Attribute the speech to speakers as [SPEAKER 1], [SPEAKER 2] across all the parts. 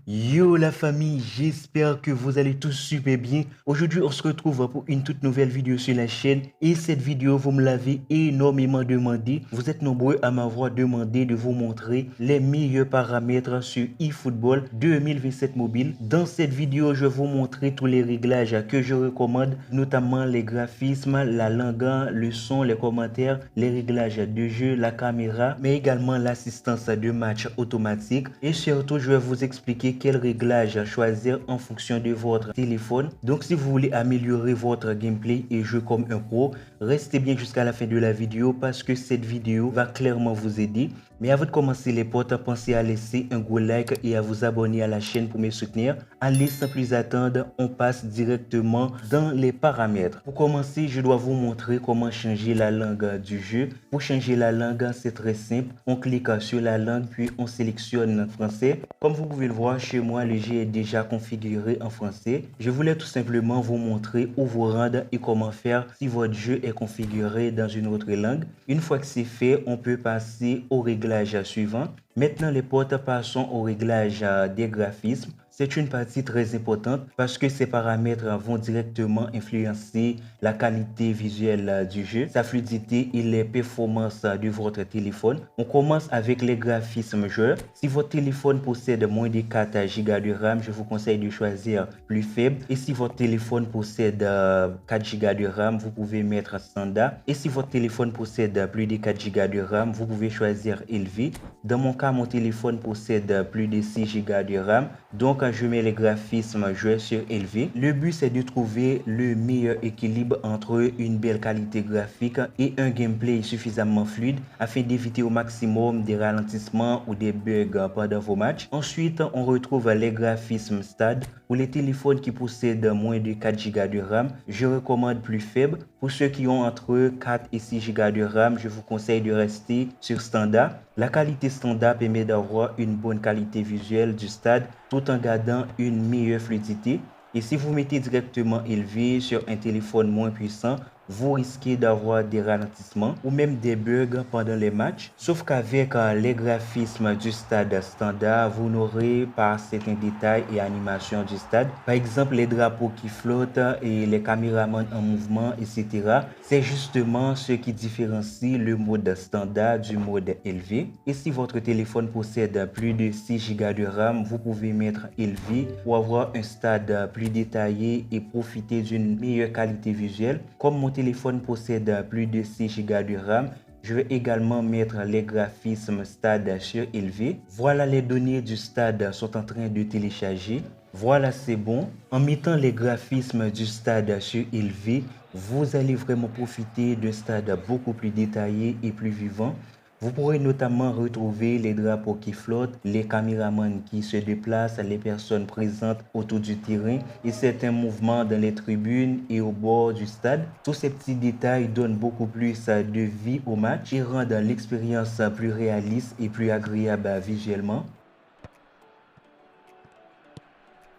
[SPEAKER 1] Yo la famille, j'espère que vous allez tous super bien. Aujourd'hui, on se retrouve pour une toute nouvelle vidéo sur la chaîne. Et cette vidéo, vous me l'avez énormément demandé. Vous êtes nombreux à m'avoir demandé de vous montrer les meilleurs paramètres sur eFootball 2027 mobile. Dans cette vidéo, je vais vous montrer tous les réglages que je recommande, notamment les graphismes, la langue, le son, les commentaires, les réglages de jeu, la caméra, mais également l'assistance de match automatique. Et surtout, je vais vous expliquer quel réglage choisir en fonction de votre téléphone. Donc si vous voulez améliorer votre gameplay et jouer comme un pro, restez bien jusqu'à la fin de la vidéo parce que cette vidéo va clairement vous aider. Mais avant de commencer les potes, pensez à laisser un gros like et à vous abonner à la chaîne pour me soutenir. Allez, sans plus attendre, on passe directement dans les paramètres. Pour commencer, je dois vous montrer comment changer la langue du jeu. Pour changer la langue, c'est très simple. On clique sur la langue puis on sélectionne français. Comme vous pouvez le voir, chez moi, le jeu est déjà configuré en français. Je voulais tout simplement vous montrer où vous rendre et comment faire si votre jeu est configuré dans une autre langue. Une fois que c'est fait, on peut passer au réglage suivant. Maintenant, les potes, passons au réglage des graphismes. C'est une partie très importante parce que ces paramètres vont directement influencer la qualité visuelle du jeu, sa fluidité et les performances de votre téléphone. On commence avec les graphismes joueurs. Si votre téléphone possède moins de 4 Go de RAM, je vous conseille de choisir plus faible. Et si votre téléphone possède 4 Go de RAM, vous pouvez mettre standard. Et si votre téléphone possède plus de 4 Go de RAM, vous pouvez choisir élevé. Dans mon cas, mon téléphone possède plus de 6 Go de RAM. Donc, je mets les graphismes joueurs sur élevé. Le but, c'est de trouver le meilleur équilibre entre une belle qualité graphique et un gameplay suffisamment fluide afin d'éviter au maximum des ralentissements ou des bugs pendant vos matchs. Ensuite, on retrouve les graphismes stade. Pour les téléphones qui possèdent moins de 4 Go de RAM, je recommande plus faible. Pour ceux qui ont entre 4 et 6 Go de RAM, je vous conseille de rester sur standard. La qualité standard permet d'avoir une bonne qualité visuelle du stade tout en gardant une meilleure fluidité. Et si vous mettez directement élevé sur un téléphone moins puissant, vous risquez d'avoir des ralentissements ou même des bugs pendant les matchs. Sauf qu'avec les graphismes du stade standard, vous n'aurez pas certains détails et animations du stade. Par exemple, les drapeaux qui flottent et les caméramans en mouvement, etc. C'est justement ce qui différencie le mode standard du mode élevé. Et si votre téléphone possède plus de 6 Go de RAM, vous pouvez mettre élevé pour avoir un stade plus détaillé et profiter d'une meilleure qualité visuelle. Comme mon téléphone possède plus de 6 Go de RAM, je vais également mettre les graphismes stade sur élevé. Voilà, les données du stade sont en train de télécharger. Voilà, c'est bon. En mettant les graphismes du stade sur élevé, vous allez vraiment profiter d'un stade beaucoup plus détaillé et plus vivant. Vous pourrez notamment retrouver les drapeaux qui flottent, les caméramans qui se déplacent, les personnes présentes autour du terrain et certains mouvements dans les tribunes et au bord du stade. Tous ces petits détails donnent beaucoup plus de vie au match et rendent l'expérience plus réaliste et plus agréable visuellement.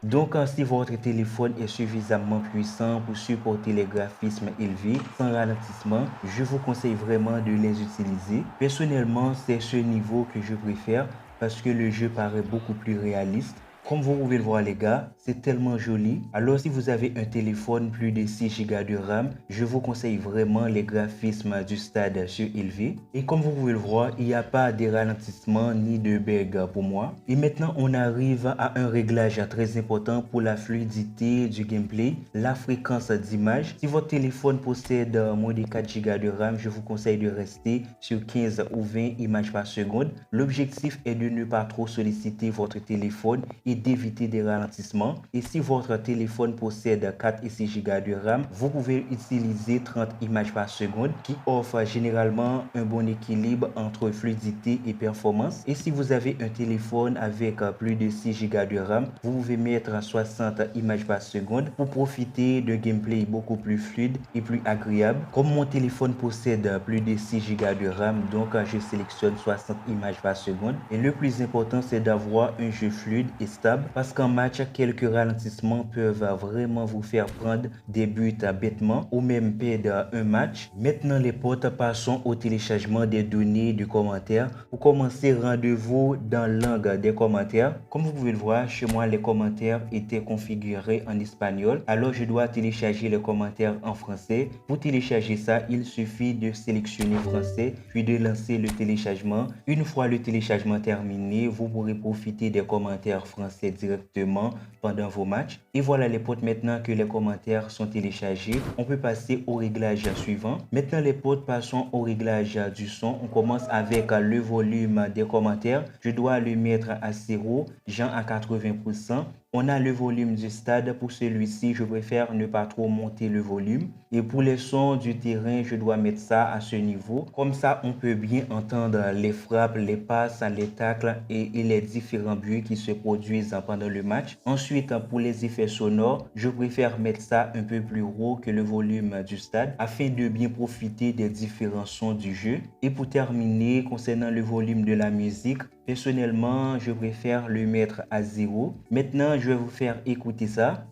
[SPEAKER 1] Donc, si votre téléphone est suffisamment puissant pour supporter les graphismes élevés sans ralentissement, je vous conseille vraiment de les utiliser. Personnellement, c'est ce niveau que je préfère parce que le jeu paraît beaucoup plus réaliste. Comme vous pouvez le voir les gars, c'est tellement joli. Alors si vous avez un téléphone plus de 6 Go de RAM, je vous conseille vraiment les graphismes du stade sur élevé. Et comme vous pouvez le voir, il n'y a pas de ralentissement ni de bug pour moi. Et maintenant, on arrive à un réglage très important pour la fluidité du gameplay, la fréquence d'image. Si votre téléphone possède moins de 4 Go de RAM, je vous conseille de rester sur 15 ou 20 images par seconde. L'objectif est de ne pas trop solliciter votre téléphone et d'éviter des ralentissements. Et si votre téléphone possède 4 et 6 Go de RAM, vous pouvez utiliser 30 images par seconde qui offre généralement un bon équilibre entre fluidité et performance. Et si vous avez un téléphone avec plus de 6 Go de RAM, vous pouvez mettre 60 images par seconde pour profiter d'un gameplay beaucoup plus fluide et plus agréable. Comme mon téléphone possède plus de 6 Go de RAM, donc je sélectionne 60 images par seconde. Et le plus important, c'est d'avoir un jeu fluide et stable parce qu'en match, quelques ralentissements peuvent vraiment vous faire prendre des buts bêtement ou même perdre un match. Maintenant les potes, passons au téléchargement des données du commentaire. Pour commencer, rendez-vous dans l'angle des commentaires. Comme vous pouvez le voir, chez moi, les commentaires étaient configurés en espagnol. Alors, je dois télécharger les commentaires en français. Pour télécharger ça, il suffit de sélectionner français, puis de lancer le téléchargement. Une fois le téléchargement terminé, vous pourrez profiter des commentaires français directement pendant vos matchs. Et voilà les potes, maintenant que les commentaires sont téléchargés, on peut passer au réglage suivant. Maintenant les potes, passons au réglage du son. On commence avec le volume des commentaires. Je dois le mettre à 0, genre à 80%. On a le volume du stade. Pour celui-ci, je préfère ne pas trop monter le volume. Et pour les sons du terrain, je dois mettre ça à ce niveau. Comme ça, on peut bien entendre les frappes, les passes, les tacles et les différents buts qui se produisent pendant le match. Ensuite, pour les effets sonores, je préfère mettre ça un peu plus haut que le volume du stade afin de bien profiter des différents sons du jeu. Et pour terminer, concernant le volume de la musique, personnellement, je préfère le mettre à 0. Maintenant, je vais vous faire écouter ça.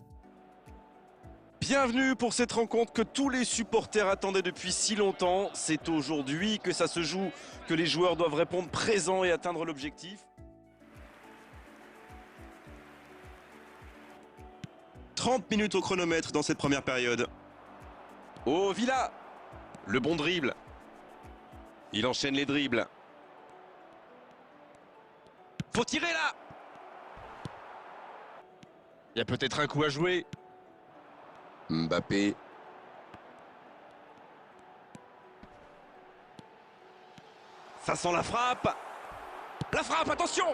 [SPEAKER 2] Bienvenue pour cette rencontre que tous les supporters attendaient depuis si longtemps. C'est aujourd'hui que ça se joue, que les joueurs doivent répondre présents et atteindre l'objectif. 30 minutes au chronomètre dans cette première période. Oh, Villa! Le bon dribble. Il enchaîne les dribbles. Faut tirer là! Il y a peut-être un coup à jouer. Mbappé. Ça sent la frappe. La frappe, attention!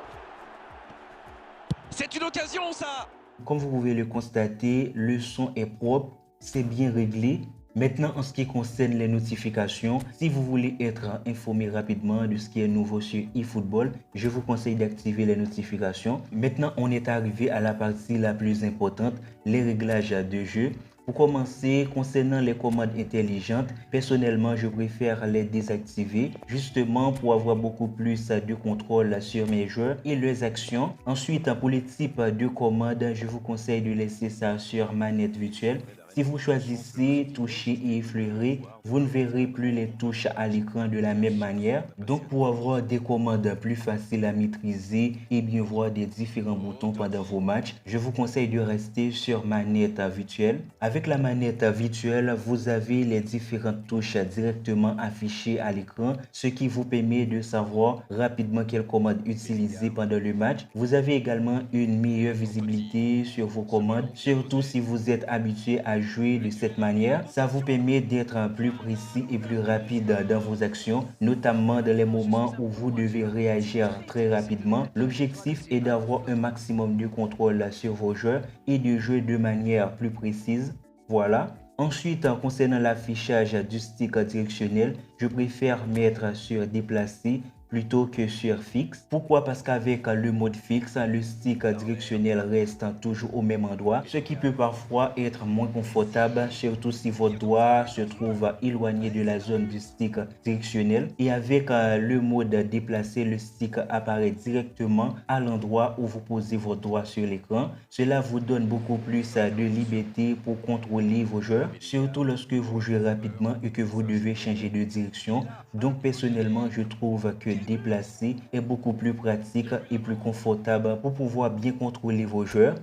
[SPEAKER 2] C'est une occasion, ça!
[SPEAKER 1] Comme vous pouvez le constater, le son est propre, c'est bien réglé. Maintenant, en ce qui concerne les notifications, si vous voulez être informé rapidement de ce qui est nouveau sur eFootball, je vous conseille d'activer les notifications. Maintenant, on est arrivé à la partie la plus importante, les réglages de jeu. Pour commencer, concernant les commandes intelligentes, personnellement, je préfère les désactiver justement pour avoir beaucoup plus de contrôle sur mes joueurs et leurs actions. Ensuite, pour les types de commandes, je vous conseille de laisser ça sur manette virtuelle. Si vous choisissez toucher et effleurer, vous ne verrez plus les touches à l'écran de la même manière. Donc pour avoir des commandes plus faciles à maîtriser et bien voir des différents boutons pendant vos matchs, je vous conseille de rester sur manette virtuelle. Avec la manette virtuelle, vous avez les différentes touches directement affichées à l'écran, ce qui vous permet de savoir rapidement quelle commande utiliser pendant le match. Vous avez également une meilleure visibilité sur vos commandes, surtout si vous êtes habitué à jouer de cette manière. Ça vous permet d'être plus précis et plus rapide dans vos actions, notamment dans les moments où vous devez réagir très rapidement. L'objectif est d'avoir un maximum de contrôle sur vos joueurs et de jouer de manière plus précise. Voilà. Ensuite, concernant l'affichage du stick directionnel, je préfère mettre sur déplacer plutôt que sur fixe. Pourquoi? Parce qu'avec le mode fixe, le stick directionnel reste toujours au même endroit, ce qui peut parfois être moins confortable, surtout si votre doigt se trouve éloigné de la zone du stick directionnel. Et avec le mode déplacer, le stick apparaît directement à l'endroit où vous posez votre doigt sur l'écran. Cela vous donne beaucoup plus de liberté pour contrôler vos joueurs, surtout lorsque vous jouez rapidement et que vous devez changer de direction. Donc personnellement, je trouve que déplacer est beaucoup plus pratique et plus confortable pour pouvoir bien contrôler vos joueurs.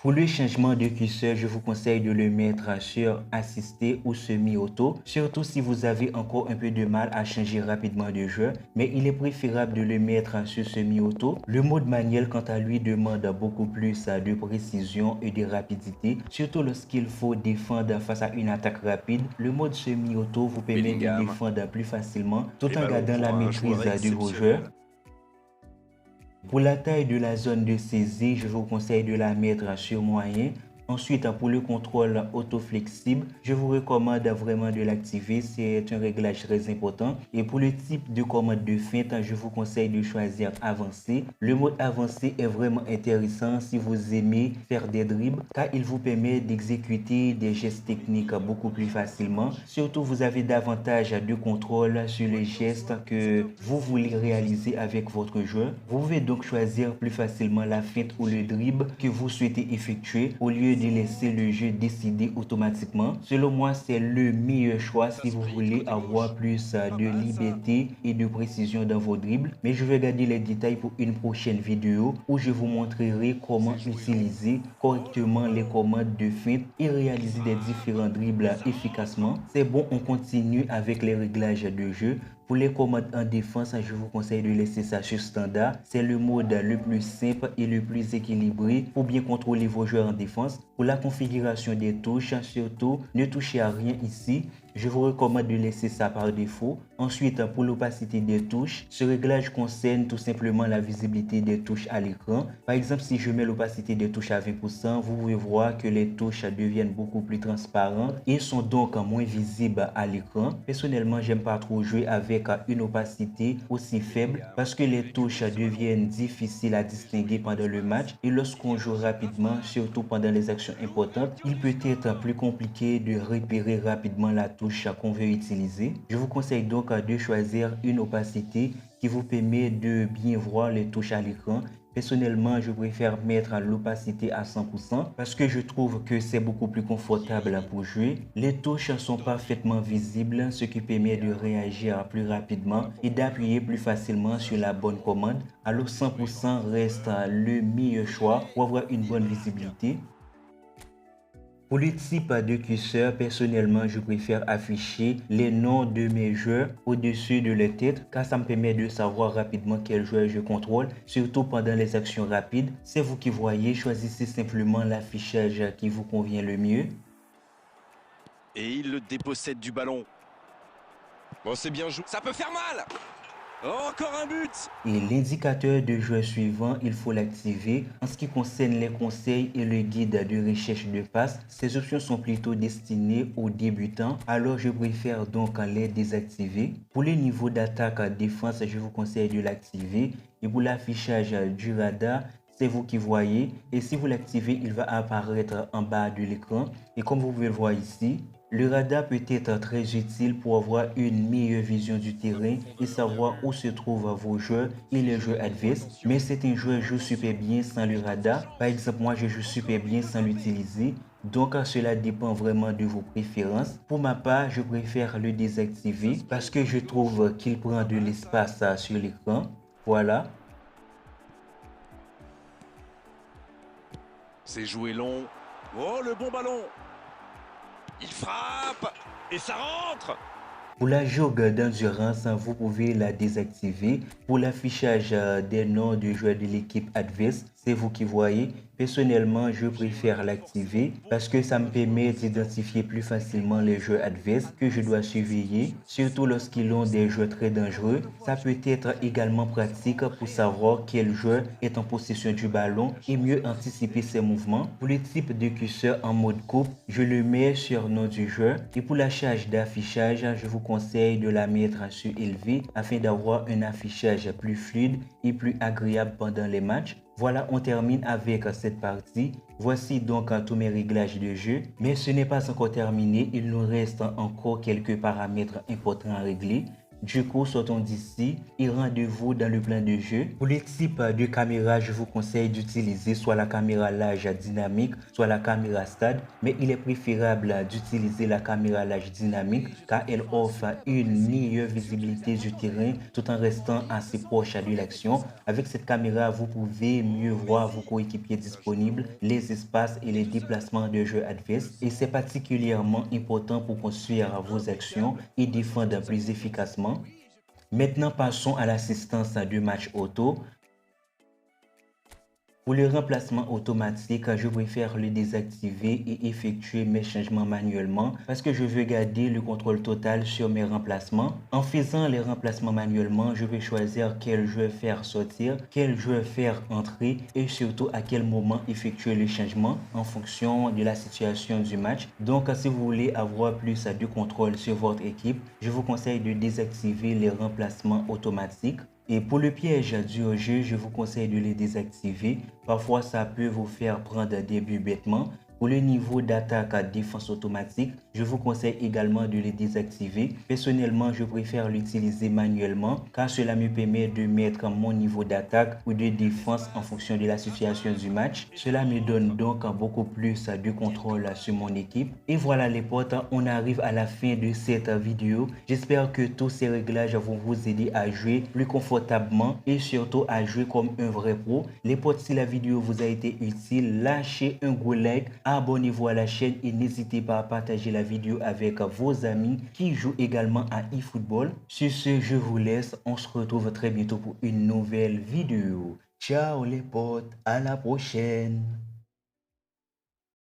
[SPEAKER 1] Pour le changement de curseur, je vous conseille de le mettre sur assisté ou semi-auto, surtout si vous avez encore un peu de mal à changer rapidement de jeu, mais il est préférable de le mettre sur semi-auto. Le mode manuel, quant à lui, demande beaucoup plus de précision et de rapidité, surtout lorsqu'il faut défendre face à une attaque rapide. Le mode semi-auto vous permet de défendre plus facilement tout en gardant la maîtrise de vos joueurs. Pour la taille de la zone de saisie, je vous conseille de la mettre sur moyen. Ensuite, pour le contrôle auto-flexible, je vous recommande vraiment de l'activer. C'est un réglage très important. Et pour le type de commande de feinte, je vous conseille de choisir avancé. Le mode avancé est vraiment intéressant si vous aimez faire des dribbles, car il vous permet d'exécuter des gestes techniques beaucoup plus facilement. Surtout, vous avez davantage de contrôle sur les gestes que vous voulez réaliser avec votre joueur. Vous pouvez donc choisir plus facilement la feinte ou le dribble que vous souhaitez effectuer au lieu de laisser le jeu décider automatiquement. Selon moi, c'est le meilleur choix si vous voulez avoir plus de liberté et de précision dans vos dribbles. Mais je vais garder les détails pour une prochaine vidéo où je vous montrerai comment utiliser correctement les commandes de feinte et réaliser des différents dribbles efficacement. C'est bon, on continue avec les réglages de jeu. Pour les commandes en défense, je vous conseille de laisser ça sur standard. C'est le mode le plus simple et le plus équilibré pour bien contrôler vos joueurs en défense. Pour la configuration des touches, surtout, ne touchez à rien ici. Je vous recommande de laisser ça par défaut. Ensuite, pour l'opacité des touches, ce réglage concerne tout simplement la visibilité des touches à l'écran. Par exemple, si je mets l'opacité des touches à 20%, vous pouvez voir que les touches deviennent beaucoup plus transparentes et sont donc moins visibles à l'écran. Personnellement, j'aime pas trop jouer avec une opacité aussi faible parce que les touches deviennent difficiles à distinguer pendant le match et lorsqu'on joue rapidement, surtout pendant les actions importantes, il peut être plus compliqué de repérer rapidement la touche qu'on veut utiliser. Je vous conseille donc de choisir une opacité qui vous permet de bien voir les touches à l'écran. Personnellement, je préfère mettre l'opacité à 100% parce que je trouve que c'est beaucoup plus confortable pour jouer. Les touches sont parfaitement visibles, ce qui permet de réagir plus rapidement et d'appuyer plus facilement sur la bonne commande. Alors 100% reste le meilleur choix pour avoir une bonne visibilité. Pour le type de curseur, personnellement, je préfère afficher les noms de mes joueurs au-dessus de leur tête car ça me permet de savoir rapidement quel joueur je contrôle, surtout pendant les actions rapides. C'est vous qui voyez, choisissez simplement l'affichage qui vous convient le mieux.
[SPEAKER 2] Et il le dépossède du ballon. Bon, c'est bien joué. Ça peut faire mal. Oh, encore un but.
[SPEAKER 1] Et l'indicateur de joueur suivant, il faut l'activer. En ce qui concerne les conseils et le guide de recherche de passes, ces options sont plutôt destinées aux débutants, alors je préfère donc les désactiver. Pour les niveaux d'attaque défense, je vous conseille de l'activer. Et pour l'affichage du radar, c'est vous qui voyez. Et si vous l'activez, il va apparaître en bas de l'écran. Et comme vous pouvez le voir ici, le radar peut être très utile pour avoir une meilleure vision du terrain et savoir où se trouvent vos joueurs et les joueurs adverses. Mais certains joueurs jouent super bien sans le radar. Par exemple, moi je joue super bien sans l'utiliser. Donc cela dépend vraiment de vos préférences. Pour ma part, je préfère le désactiver parce que je trouve qu'il prend de l'espace sur l'écran. Voilà.
[SPEAKER 2] C'est joué long. Oh, le bon ballon. Il frappe et ça rentre.
[SPEAKER 1] Pour la jauge d'endurance, vous pouvez la désactiver. Pour l'affichage des noms de joueurs de l'équipe adverse, c'est vous qui voyez. Personnellement, je préfère l'activer parce que ça me permet d'identifier plus facilement les joueurs adverses que je dois surveiller, surtout lorsqu'ils ont des joueurs très dangereux. Ça peut être également pratique pour savoir quel joueur est en possession du ballon et mieux anticiper ses mouvements. Pour le type de curseur en mode coupe, je le mets sur nom du joueur. Et pour la charge d'affichage, je vous conseille de la mettre sur élevé afin d'avoir un affichage plus fluide et plus agréable pendant les matchs. Voilà, on termine avec cette partie. Voici donc tous mes réglages de jeu. Mais ce n'est pas encore terminé. Il nous reste encore quelques paramètres importants à régler. Du coup, sortons d'ici et rendez-vous dans le plan de jeu. Pour les types de caméra, je vous conseille d'utiliser soit la caméra large dynamique, soit la caméra stade. Mais il est préférable d'utiliser la caméra large dynamique car elle offre une meilleure visibilité du terrain tout en restant assez proche de l'action. Avec cette caméra, vous pouvez mieux voir vos coéquipiers disponibles, les espaces et les déplacements de jeux adverses. Et c'est particulièrement important pour construire vos actions et défendre plus efficacement. Maintenant, passons à l'assistance de match auto. Pour le remplacement automatique, je préfère le désactiver et effectuer mes changements manuellement parce que je veux garder le contrôle total sur mes remplacements. En faisant les remplacements manuellement, je vais choisir quel joueur faire sortir, quel joueur faire entrer et surtout à quel moment effectuer le changement en fonction de la situation du match. Donc, si vous voulez avoir plus de contrôle sur votre équipe, je vous conseille de désactiver les remplacements automatiques. Et pour le piège du jeu, je vous conseille de les désactiver. Parfois, ça peut vous faire prendre des buts bêtement. Pour le niveau d'attaque à défense automatique, je vous conseille également de les désactiver. Personnellement, je préfère l'utiliser manuellement car cela me permet de mettre mon niveau d'attaque ou de défense en fonction de la situation du match. Cela me donne donc beaucoup plus de contrôle sur mon équipe. Et voilà les potes, on arrive à la fin de cette vidéo. J'espère que tous ces réglages vont vous aider à jouer plus confortablement et surtout à jouer comme un vrai pro. Les potes, si la vidéo vous a été utile, lâchez un gros like. Abonnez-vous à la chaîne et n'hésitez pas à partager la vidéo avec vos amis qui jouent également à eFootball. Sur ce, je vous laisse. On se retrouve très bientôt pour une nouvelle vidéo. Ciao les potes, à la prochaine.